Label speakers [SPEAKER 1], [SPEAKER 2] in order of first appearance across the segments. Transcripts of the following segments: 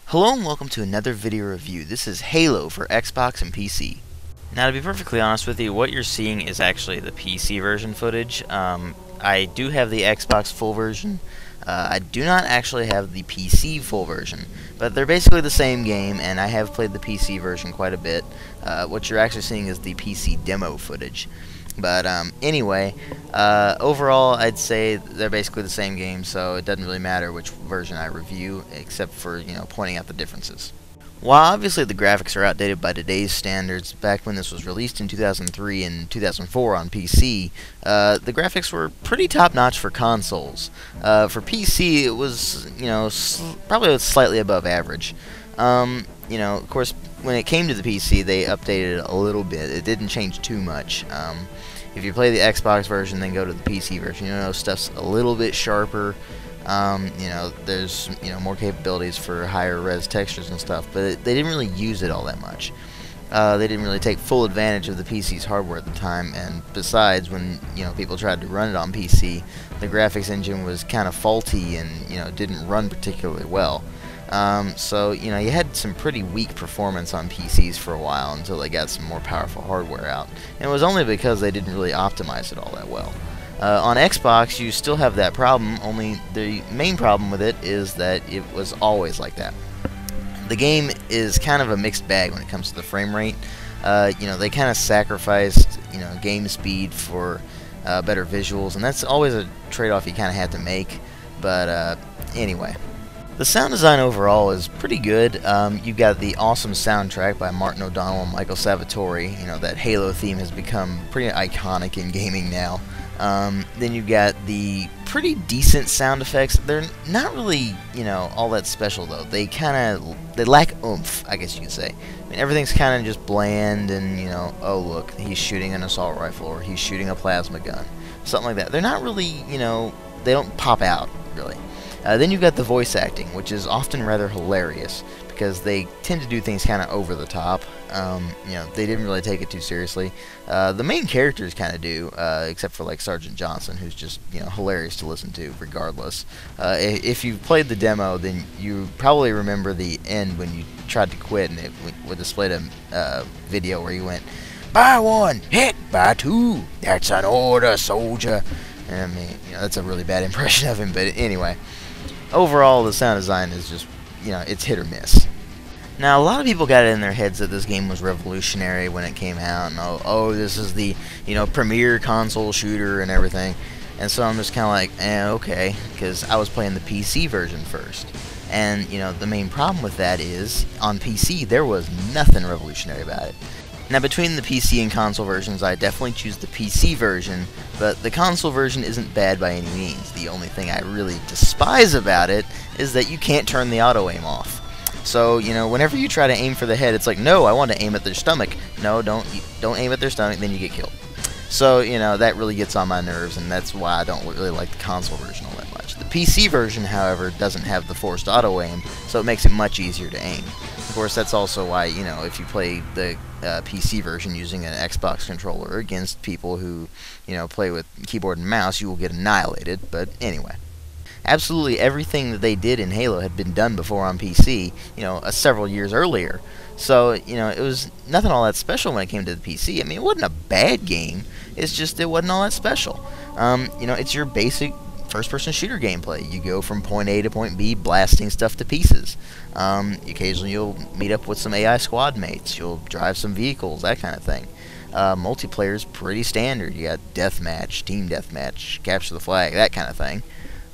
[SPEAKER 1] Hello and welcome to another video review. This is Halo for Xbox and PC. Now, to be perfectly honest with you, what you're seeing is actually the PC version footage. I do have the Xbox full version. I do not actually have the PC full version, but they're basically the same game, and I have played the PC version quite a bit. What you're actually seeing is the PC demo footage. But anyway, overall, I'd say they're basically the same game, so it doesn't really matter which version I review, except for, pointing out the differences. While obviously the graphics are outdated by today's standards, back when this was released in 2003 and 2004 on PC, the graphics were pretty top-notch for consoles. For PC, it was, probably slightly above average. Of course, when it came to the PC, they updated it a little bit. It didn't change too much. If you play the Xbox version, then go to the PC version, stuff's a little bit sharper. There's more capabilities for higher res textures and stuff, but they didn't really use it all that much. They didn't really take full advantage of the PC's hardware at the time, and besides, when people tried to run it on PC, the graphics engine was kind of faulty and didn't run particularly well. So you had some pretty weak performance on PCs for a while until they got some more powerful hardware out, and it was only because they didn't really optimize it all that well. On Xbox, you still have that problem, only the main problem with it is that it was always like that. The game is kind of a mixed bag when it comes to the frame rate. They kind of sacrificed, game speed for better visuals, and that's always a trade-off you kind of have to make. But anyway, the sound design overall is pretty good. You've got the awesome soundtrack by Martin O'Donnell and Michael Salvatore. That Halo theme has become pretty iconic in gaming now. Then you've got the pretty decent sound effects. They're not really, all that special though. They lack oomph, I guess you could say. I mean, everything's kind of just bland and, oh look, he's shooting an assault rifle or he's shooting a plasma gun. Something like that. They're not really, they don't pop out, really. Then you've got the voice acting, which is often rather hilarious because they tend to do things kind of over the top. They didn't really take it too seriously. The main characters kind of do, except for like Sergeant Johnson, who's just hilarious to listen to regardless. If you've played the demo, then you probably remember the end when you tried to quit and it would display a video where you went, "By one, hit by two. That's an order, soldier." And I mean, that's a really bad impression of him, but anyway. Overall, the sound design is just, it's hit or miss. Now, a lot of people got it in their heads that this game was revolutionary when it came out, and oh, this is the, premier console shooter and everything. And so I'm just kind of like, okay, because I was playing the PC version first. And, the main problem with that is, on PC, there was nothing revolutionary about it. Now, between the PC and console versions, I definitely choose the PC version, but the console version isn't bad by any means. The only thing I really despise about it is that you can't turn the auto-aim off. So, whenever you try to aim for the head, it's like, no, I want to aim at their stomach. No, don't aim at their stomach, then you get killed. So, that really gets on my nerves, and that's why I don't really like the console version all that much. The PC version, however, doesn't have the forced auto-aim, so it makes it much easier to aim. Of course, that's also why, if you play the PC version using an Xbox controller against people who, play with keyboard and mouse, you will get annihilated. But anyway, absolutely everything that they did in Halo had been done before on PC, several years earlier. So, it was nothing all that special when it came to the PC. I mean, it wasn't a bad game. It's just it wasn't all that special. It's your basic first-person shooter gameplay. You go from point A to point B, blasting stuff to pieces. Occasionally you'll meet up with some AI squad mates. You'll drive some vehicles, that kind of thing. Multiplayer's pretty standard. You got deathmatch, team deathmatch, capture the flag, that kind of thing.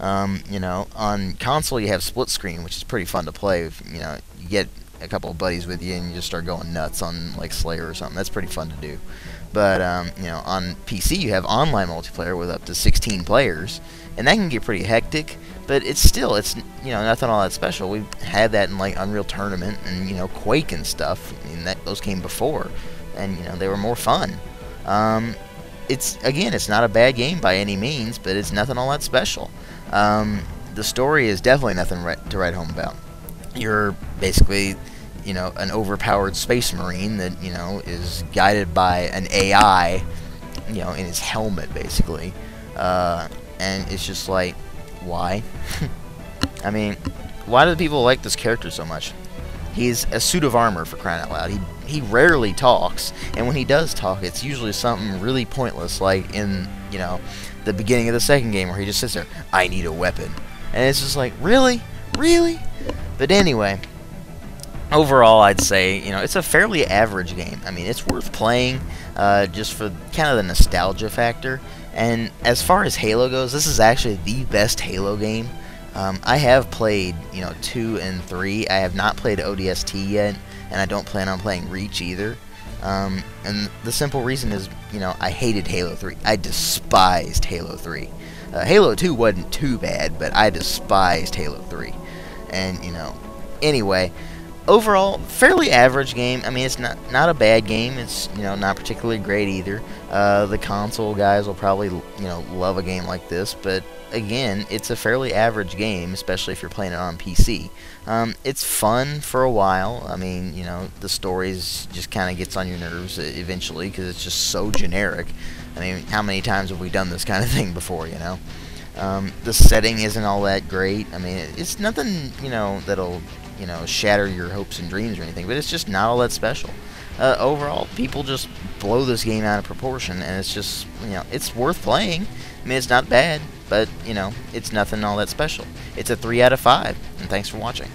[SPEAKER 1] On console you have split screen, which is pretty fun to play. You get a couple of buddies with you and you just start going nuts on like Slayer or something. That's pretty fun to do. But on PC you have online multiplayer with up to 16 players, and that can get pretty hectic. But it's nothing all that special. We've had that in like Unreal Tournament and Quake and stuff. I mean, those came before, and they were more fun. It's not a bad game by any means, but it's nothing all that special. The story is definitely nothing to write home about. You're basically an overpowered space marine that is guided by an AI in his helmet basically, and it's just like, why? I mean, why do people like this character so much? He's a suit of armor, for crying out loud. He rarely talks, and when he does talk, it's usually something really pointless, like in, you know, the beginning of the second game where he just sits there, I need a weapon. And it's just like, really? Really? But anyway, overall, I'd say, you know, it's a fairly average game. I mean, it's worth playing just for kind of the nostalgia factor. And as far as Halo goes, this is actually the best Halo game. I have played, you know, 2 and 3. I have not played ODST yet, and I don't plan on playing Reach either. And the simple reason is, you know, I hated Halo 3. I despised Halo 3. Halo 2 wasn't too bad, but I despised Halo 3. And, you know, anyway, overall, fairly average game. I mean, it's not a bad game. It's, you know, not particularly great either. The console guys will probably, you know, love a game like this, but again, it's a fairly average game, especially if you're playing it on PC. It's fun for a while. I mean, you know, the stories just kind of gets on your nerves eventually because it's just so generic. I mean, how many times have we done this kind of thing before, you know? The setting isn't all that great. I mean, it's nothing, you know, that'll, you know, shatter your hopes and dreams or anything, but it's just not all that special. Overall, people just blow this game out of proportion, and it's just, you know, it's worth playing. I mean, it's not bad, but, you know, it's nothing all that special. It's a 3 out of 5, and thanks for watching.